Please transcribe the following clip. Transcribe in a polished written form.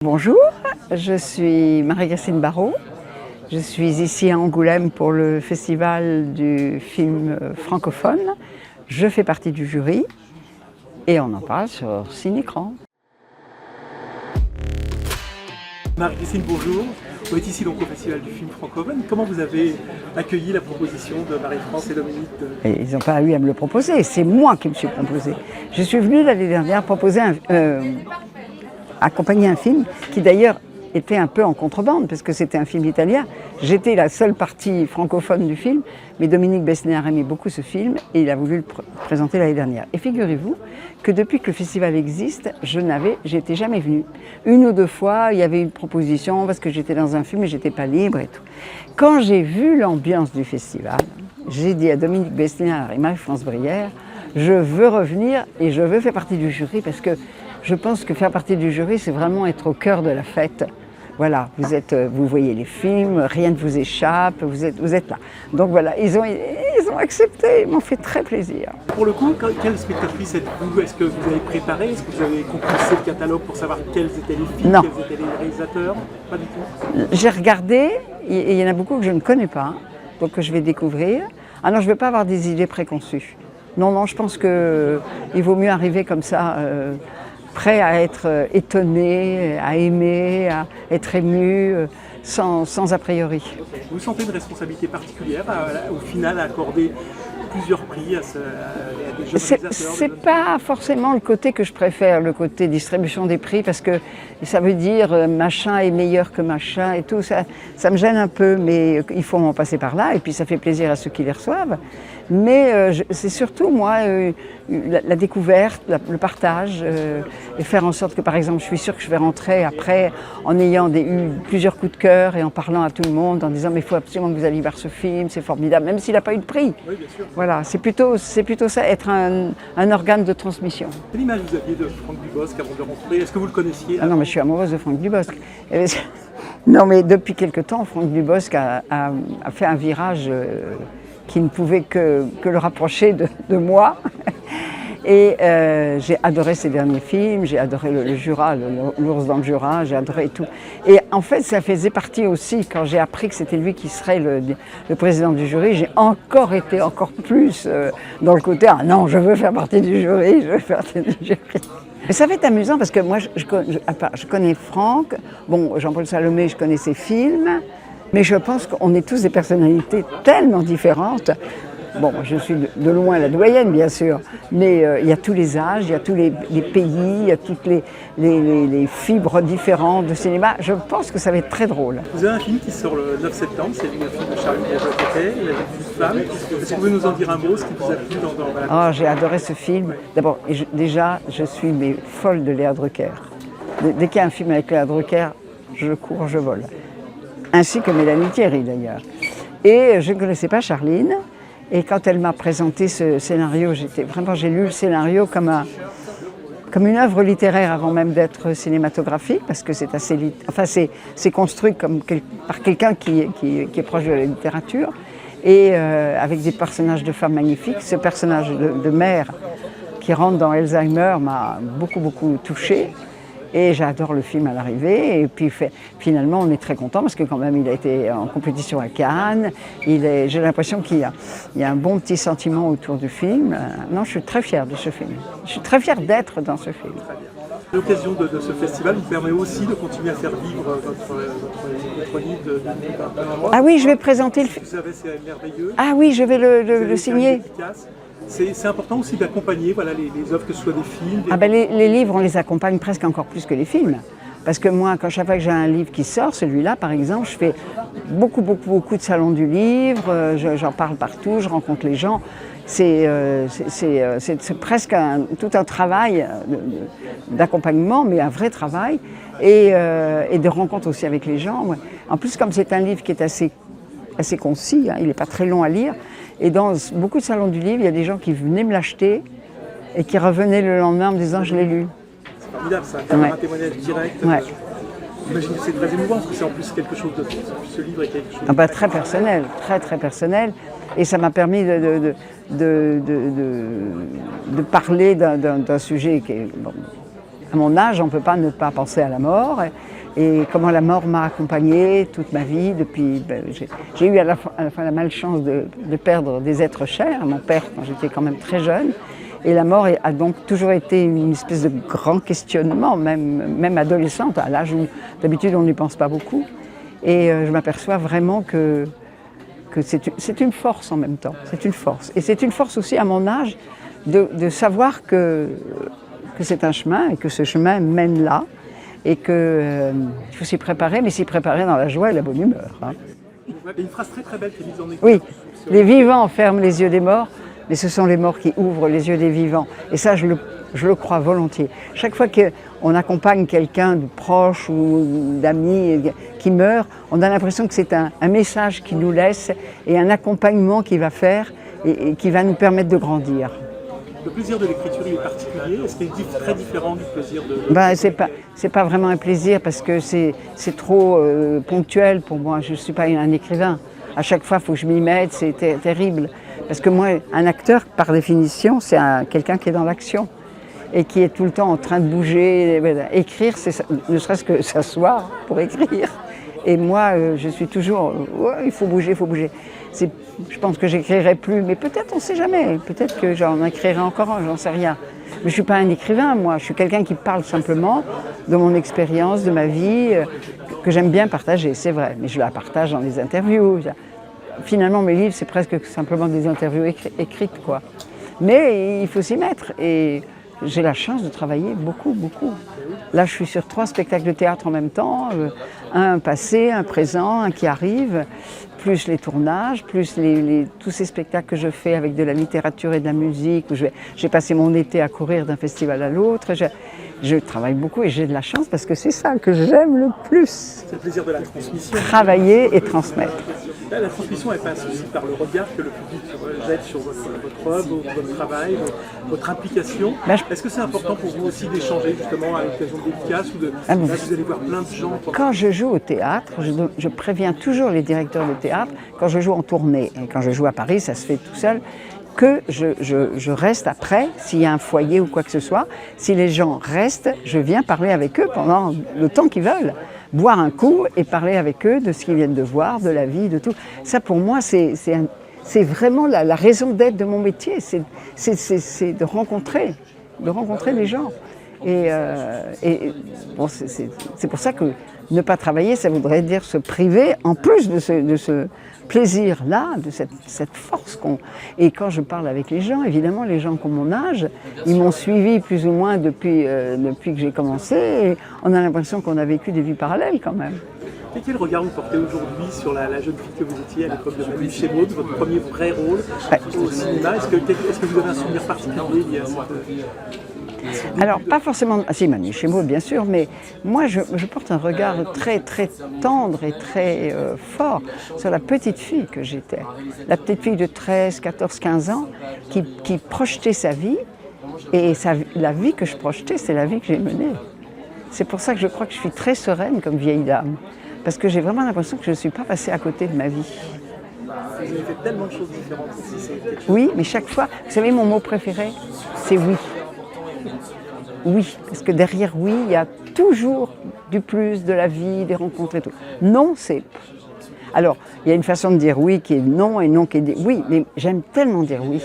Bonjour, je suis Marie-Christine Barrault. Je suis ici à Angoulême pour le festival du film francophone. Je fais partie du jury et on en parle sur Cinécran. Marie-Christine, bonjour. Vous êtes ici donc au festival du film francophone. Comment vous avez accueilli la proposition de Marie-France et Dominique Et ils n'ont pas eu à me le proposer, c'est moi qui me suis proposé. Je suis venue l'année dernière proposer accompagner un film qui d'ailleurs était un peu en contrebande parce que c'était un film italien. J'étais la seule partie francophone du film, mais Dominique Besnéard aimait beaucoup ce film et il a voulu le présenter l'année dernière. Et figurez-vous que depuis que le festival existe, j'étais jamais venue. Une ou deux fois, il y avait une proposition parce que j'étais dans un film et j'étais pas libre et tout. Quand j'ai vu l'ambiance du festival, j'ai dit à Dominique Besnéard et Marie-France Brière, je veux revenir et je veux faire partie du jury parce que je pense que faire partie du jury, c'est vraiment être au cœur de la fête. Voilà, vous voyez les films, rien ne vous échappe, vous êtes là. Donc voilà, ils ont accepté, ils m'ont fait très plaisir. Pour le coup, quelle spectatrice êtes-vous? Est-ce que vous avez préparé? Est-ce que vous avez compulsé le catalogue pour savoir quels étaient les films, Non. quels étaient les réalisateurs? Pas du tout. J'ai regardé, et il y en a beaucoup que je ne connais pas, donc que je vais découvrir. Ah non, je ne veux pas avoir des idées préconçues. Non, je pense qu'il vaut mieux arriver comme ça, prêt à être étonné, à aimer, à être ému, sans a priori. Vous sentez une responsabilité particulière au final à accorder plusieurs prix à des jeunes réalisateurs? C'est pas forcément le côté que je préfère, le côté distribution des prix, parce que ça veut dire machin est meilleur que machin et tout, ça me gêne un peu, mais il faut en passer par là, et puis ça fait plaisir à ceux qui les reçoivent. Mais c'est surtout, moi, la découverte, le partage, et faire en sorte que, par exemple, je suis sûre que je vais rentrer après en ayant eu plusieurs coups de cœur et en parlant à tout le monde, en disant mais il faut absolument que vous alliez voir ce film, c'est formidable, même s'il n'a pas eu de prix. Oui, bien sûr. Voilà, c'est plutôt ça, être un organe de transmission. Quelle image vous aviez de Franck Dubosc avant de rentrer? Est-ce que vous le connaissiez? Ah non, mais je suis amoureuse de Franck Dubosc. Non, mais depuis quelque temps, Franck Dubosc a fait un virage qui ne pouvait que le rapprocher de moi. Et j'ai adoré ses derniers films, j'ai adoré le Jura, l'ours dans le Jura, j'ai adoré tout. Et en fait, ça faisait partie aussi, quand j'ai appris que c'était lui qui serait le président du jury, j'ai été encore plus dans le côté « Ah non, je veux faire partie du jury, je veux faire partie du jury ». Mais ça va être amusant parce que moi, je connais Franck, bon, Jean-Paul Salomé, je connais ses films, mais je pense qu'on est tous des personnalités tellement différentes. Bon, je suis de loin la doyenne, bien sûr, mais il y a tous les âges, il y a tous les pays, il y a toutes les fibres différentes de cinéma. Je pense que ça va être très drôle. Vous avez un film qui sort le 9 septembre, c'est le film de Charlie Bourgeois-Péquet, Il avait une femme. Est-ce que vous pouvez nous en dire un mot, ce qui vous a plu dans Oh, j'ai adoré ce film. D'abord, déjà, je suis folle de Léa Drucker. Dès qu'il y a un film avec Léa Drucker, je cours, je vole. Ainsi que Mélanie Thierry, d'ailleurs. Et je ne connaissais pas Charline. Et quand elle m'a présenté ce scénario, j'ai lu le scénario comme une œuvre littéraire avant même d'être cinématographique, parce que c'est construit par quelqu'un qui est proche de la littérature, et avec des personnages de femmes magnifiques. Ce personnage de mère qui rentre dans Alzheimer m'a beaucoup touchée. Et j'adore le film à l'arrivée, et puis finalement on est très content parce que quand même il a été en compétition à Cannes, j'ai l'impression qu'il y a un bon petit sentiment autour du film. Non, je suis très fière de ce film, je suis très fière d'être dans ce film. L'occasion de ce festival vous permet aussi de continuer à faire vivre votre livre Ah oui, je vais présenter le film. Vous savez, c'est merveilleux. Ah oui, je vais le signer. C'est important aussi d'accompagner les œuvres, que ce soit des films. Ah ben les livres, on les accompagne presque encore plus que les films. Parce que moi, chaque fois que j'ai un livre qui sort, celui-là par exemple, je fais beaucoup de salons du livre, j'en parle partout, je rencontre les gens. C'est presque tout un travail d'accompagnement, mais un vrai travail, et de rencontre aussi avec les gens. Ouais. En plus, comme c'est un livre qui est assez concis, hein, il n'est pas très long à lire, et dans beaucoup de salons du livre, il y a des gens qui venaient me l'acheter et qui revenaient le lendemain en me disant « je l'ai lu ». C'est formidable ça, un témoignage direct. Ouais. J'imagine que c'est très émouvant parce que c'est en plus quelque chose de... Ce livre est quelque chose de très personnel, très personnel. Et ça m'a permis de parler d'un sujet qui est À mon âge, on ne peut pas ne pas penser à la mort. Et comment la mort m'a accompagnée toute ma vie. Depuis, j'ai eu à la fin la malchance de perdre des êtres chers, mon père quand j'étais quand même très jeune. Et la mort a donc toujours été une espèce de grand questionnement, même adolescente, à l'âge où d'habitude on n'y pense pas beaucoup. Et je m'aperçois vraiment que c'est une force en même temps, c'est une force. Et c'est une force aussi à mon âge de savoir que c'est un chemin et que ce chemin mène là. Et qu'il faut s'y préparer, mais s'y préparer dans la joie et la bonne humeur. Hein. Il y a une phrase très très belle qui est mise en écho. Oui, les vivants ferment les yeux des morts, mais ce sont les morts qui ouvrent les yeux des vivants. Et ça, je le crois volontiers. Chaque fois qu'on accompagne quelqu'un de proche ou d'ami qui meurt, on a l'impression que c'est un message qu'il nous laisse et un accompagnement qu'il va faire et qui va nous permettre de grandir. Le plaisir de l'écriture, il est particulier. Est-ce qu'il est très différent du plaisir de... C'est pas vraiment un plaisir parce que c'est trop ponctuel pour moi. Je ne suis pas un écrivain. À chaque fois, il faut que je m'y mette. C'est terrible. Parce que moi, un acteur, par définition, c'est quelqu'un qui est dans l'action et qui est tout le temps en train de bouger. Écrire, c'est ne serait-ce que s'asseoir pour écrire. Et moi, je suis toujours, ouais, il faut bouger, il faut bouger. Je pense que j'écrirai plus, mais peut-être, on ne sait jamais. Peut-être que j'en écrirai encore un, j'en sais rien. Mais je ne suis pas un écrivain, moi. Je suis quelqu'un qui parle simplement de mon expérience, de ma vie, que j'aime bien partager, c'est vrai. Mais je la partage dans les interviews. Finalement, mes livres, c'est presque simplement des interviews écrites, quoi. Mais il faut s'y mettre. Et j'ai la chance de travailler beaucoup, beaucoup. Là, je suis sur 3 spectacles de théâtre en même temps, un passé, un présent, un qui arrive, plus les tournages, plus tous ces spectacles que je fais avec de la littérature et de la musique, où j'ai passé mon été à courir d'un festival à l'autre. Je travaille beaucoup et j'ai de la chance parce que c'est ça que j'aime le plus. C'est le plaisir de la transmission. Travailler et transmettre. Là, la transmission, elle passe aussi par le regard que le public jette sur votre œuvre, votre travail, votre implication. Est-ce que c'est important pour vous aussi d'échanger justement à l'occasion de dédicaces ou là, vous allez voir plein de gens Quand je joue au théâtre, je préviens toujours les directeurs de théâtre, quand je joue en tournée, et quand je joue à Paris, ça se fait tout seul, que je reste après, s'il y a un foyer ou quoi que ce soit. Si les gens restent, je viens parler avec eux pendant le temps qu'ils veulent. Boire un coup et parler avec eux de ce qu'ils viennent de voir, de la vie, de tout. Ça, pour moi, c'est vraiment la raison d'être de mon métier. C'est de rencontrer les gens. Et bon, c'est pour ça que ne pas travailler, ça voudrait dire se priver, en plus de ce plaisir-là, de cette force qu'on... Et quand je parle avec les gens, évidemment, les gens qui ont mon âge, ils m'ont suivi plus ou moins depuis que j'ai commencé, et on a l'impression qu'on a vécu des vies parallèles quand même. Et quel regard vous portez aujourd'hui sur la jeune fille que vous étiez à l'époque de Manu Chemaud, votre premier vrai rôle au cinéma? Est-ce que vous avez un souvenir particulier lié à cette... Alors, pas forcément... Ah si, Manu Chemaud, bien sûr, mais moi, je porte un regard très, très tendre et très fort sur la petite fille que j'étais. La petite fille de 13, 14, 15 ans qui projetait sa vie, et la vie que je projetais, c'est la vie que j'ai menée. C'est pour ça que je crois que je suis très sereine comme vieille dame, parce que j'ai vraiment l'impression que je ne suis pas passée à côté de ma vie. Vous avez fait tellement de choses différentes aussi. Oui, mais chaque fois, vous savez, mon mot préféré, c'est oui. Oui, parce que derrière oui, il y a toujours du plus, de la vie, des rencontres et tout. Non, c'est... Alors, il y a une façon de dire oui qui est non et non qui est oui, mais j'aime tellement dire oui.